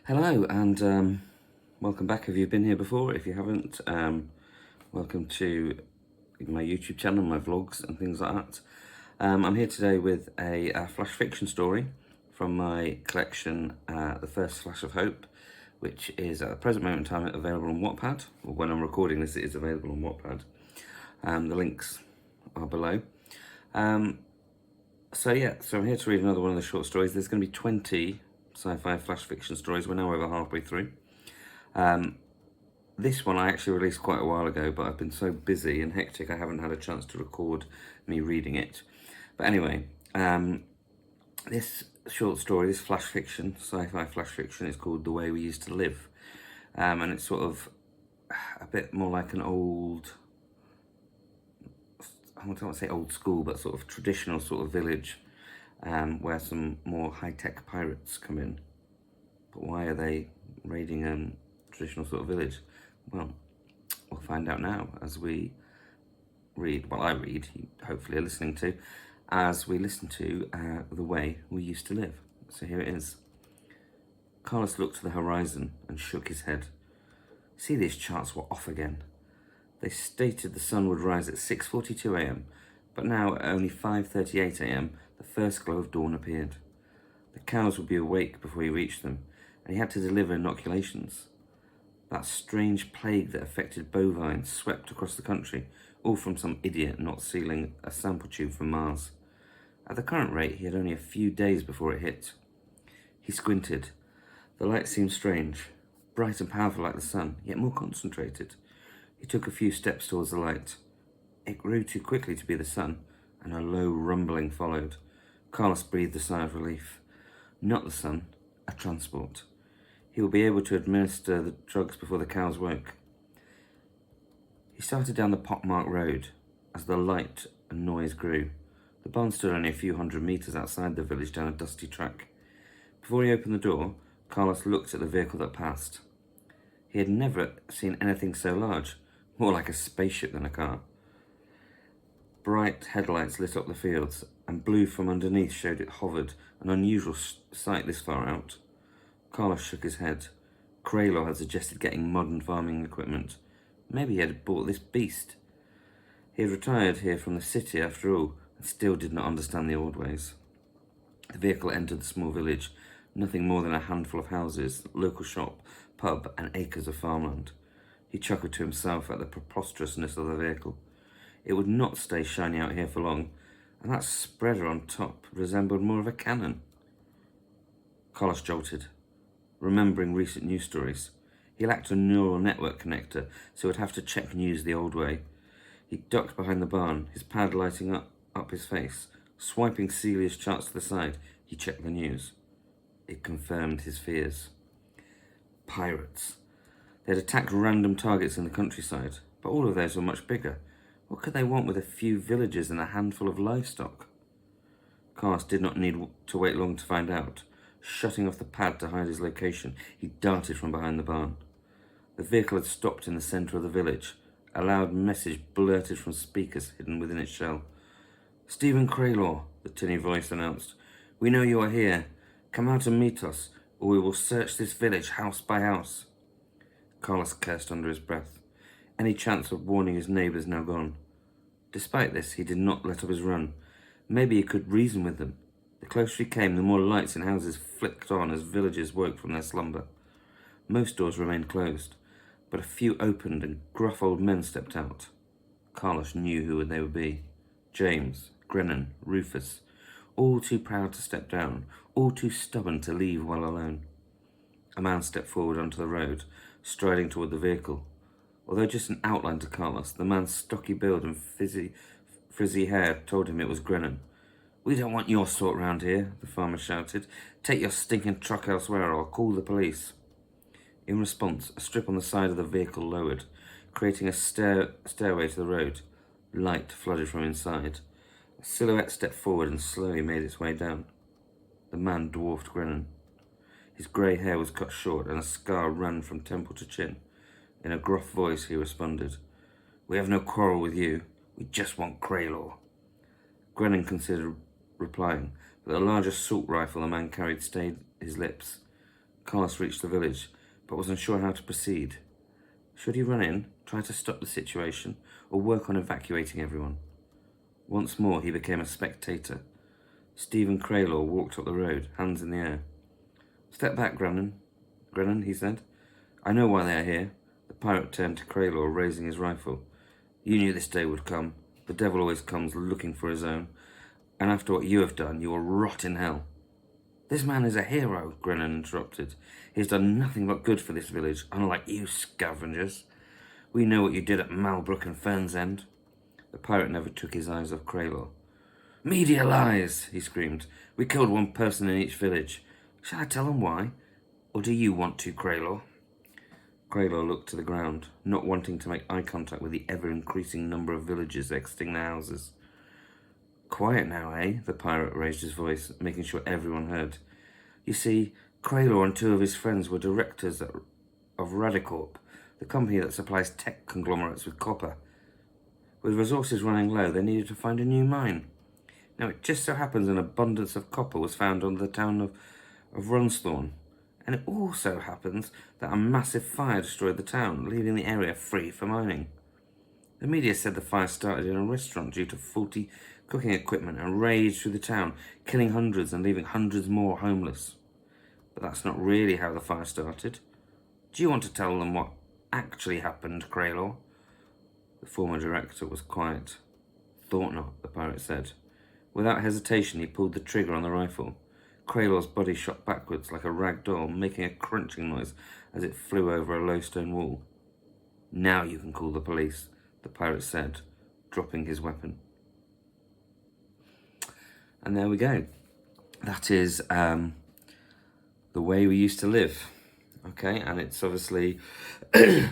Hello and welcome back if you've been here before. If you haven't, welcome to my YouTube channel, my vlogs and things like that. I'm here today with a flash fiction story from my collection, The First Flash of Hope, which is at the present moment in time available on Wattpad. Well, when I'm recording this, it is available on Wattpad. The links are below. So I'm here to read another one of the short stories. There's going to be 20 sci-fi flash fiction stories. We're now over halfway through. This one I actually released quite a while ago, but I've been so busy and hectic I haven't had a chance to record me reading it. But anyway, this short story, this flash fiction, sci-fi flash fiction, is called The Way We Used to Live. And it's sort of a bit more like an old, I don't want to say old school, but sort of traditional sort of village, where some more high-tech pirates come in. But why are they raiding a traditional sort of village? Well, we'll find out now as we read, well I read, you hopefully are listening to, as we listen to The Way We Used to Live. So here it is. Carlos looked to the horizon and shook his head. See, these charts were off again. They stated the sun would rise at 6:42 a.m, but now at only 5:38 a.m, the first glow of dawn appeared. The cows would be awake before he reached them, and he had to deliver inoculations. That strange plague that affected bovines swept across the country, all from some idiot not sealing a sample tube from Mars. At the current rate, he had only a few days before it hit. He squinted. The light seemed strange, bright and powerful like the sun, yet more concentrated. He took a few steps towards the light. It grew too quickly to be the sun, and a low rumbling followed. Carlos breathed a sigh of relief. Not the sun, a transport. He will be able to administer the drugs before the cows woke. He started down the pockmarked road as the light and noise grew. The barn stood only a few hundred meters outside the village down a dusty track. Before he opened the door, Carlos looked at the vehicle that passed. He had never seen anything so large, more like a spaceship than a car. Bright headlights lit up the fields, and blue from underneath showed it hovered, an unusual sight this far out. Carlos shook his head. Kraylor had suggested getting modern farming equipment. Maybe he had bought this beast. He had retired here from the city after all, and still did not understand the old ways. The vehicle entered the small village, nothing more than a handful of houses, local shop, pub, and acres of farmland. He chuckled to himself at the preposterousness of the vehicle. It would not stay shiny out here for long, and that spreader on top resembled more of a cannon. Carlos jolted, remembering recent news stories. He lacked a neural network connector, so would have to check news the old way. He ducked behind the barn, his pad lighting up his face. Swiping Celia's charts to the side, he checked the news. It confirmed his fears. Pirates. They had attacked random targets in the countryside, but all of those were much bigger. What could they want with a few villages and a handful of livestock? Carlos did not need to wait long to find out. Shutting off the pad to hide his location, he darted from behind the barn. The vehicle had stopped in the centre of the village. A loud message blurted from speakers hidden within its shell. Stephen Kraylor, the tinny voice announced. We know you are here. Come out and meet us, or we will search this village house by house. Carlos cursed under his breath. Any chance of warning his neighbours now gone. Despite this, he did not let up his run. Maybe he could reason with them. The closer he came, the more lights in houses flicked on as villagers woke from their slumber. Most doors remained closed, but a few opened and gruff old men stepped out. Carlos knew who they would be. James, Grennan, Rufus, all too proud to step down, all too stubborn to leave well alone. A man stepped forward onto the road, striding toward the vehicle. Although just an outline to Carlos, the man's stocky build and frizzy hair told him it was Grennan. We don't want your sort round here, the farmer shouted. Take your stinking truck elsewhere or I'll call the police. In response, a strip on the side of the vehicle lowered, creating a stairway to the road. Light flooded from inside. A silhouette stepped forward and slowly made its way down. The man dwarfed Grennan. His grey hair was cut short and a scar ran from temple to chin. In a gruff voice he responded, We have no quarrel with you. We just want Kraylor. Grennan considered replying, but the large assault rifle the man carried stayed his lips. Carlos reached the village, but was unsure how to proceed. Should he run in, try to stop the situation, or work on evacuating everyone? Once more he became a spectator. Stephen Craylor walked up the road, hands in the air. "Step back, Grennan, he said. "I know why they are here." The pirate turned to Craylor, raising his rifle. "You knew this day would come. The devil always comes looking for his own. And after what you have done, you will rot in hell." "This man is a hero," Grennan interrupted. "He has done nothing but good for this village, unlike you scavengers. We know what you did at Malbrook and Fern's End." The pirate never took his eyes off Craylor. "Media lies," he screamed. "We killed one person in each village. Shall I tell them why? Or do you want to, Craylor?" Craylor looked to the ground, not wanting to make eye contact with the ever-increasing number of villagers exiting the houses. "Quiet now, eh?" The pirate raised his voice, making sure everyone heard. "You see, Craylor and two of his friends were directors of Radicorp, the company that supplies tech conglomerates with copper. With resources running low, they needed to find a new mine. Now, it just so happens an abundance of copper was found on the town of Runthorne, and it also happens that a massive fire destroyed the town, leaving the area free for mining. The media said the fire started in a restaurant due to faulty cooking equipment and raged through the town, killing hundreds and leaving hundreds more homeless. But that's not really how the fire started. Do you want to tell them what actually happened, Craylor?" The former director was quiet. "Thought not," the pirate said. Without hesitation, he pulled the trigger on the rifle. Craylor's body shot backwards like a rag doll, making a crunching noise as it flew over a low stone wall. "Now you can call the police," the pirate said, dropping his weapon. And there we go. That is the way we used to live. Okay, and it's obviously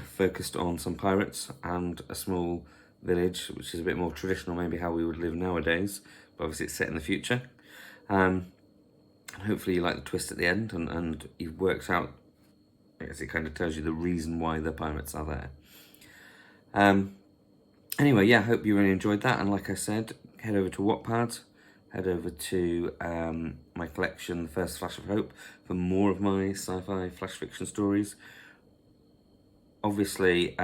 focused on some pirates and a small village, which is a bit more traditional, maybe how we would live nowadays, but obviously it's set in the future. Hopefully you like the twist at the end, and you've worked out, I guess it kind of tells you the reason why the pirates are there. Anyway, yeah, I hope you really enjoyed that, and like I said, head over to Wattpad, head over to my collection, The First Flash of Hope, for more of my sci-fi flash fiction stories. Obviously,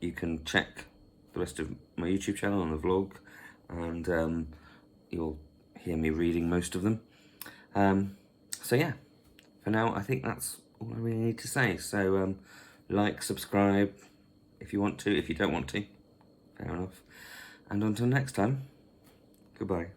you can check the rest of my YouTube channel and the vlog, and you'll hear me reading most of them. So yeah, for now, I think that's all I really need to say. So like, subscribe if you want to. If you don't want to, fair enough. And until next time, goodbye.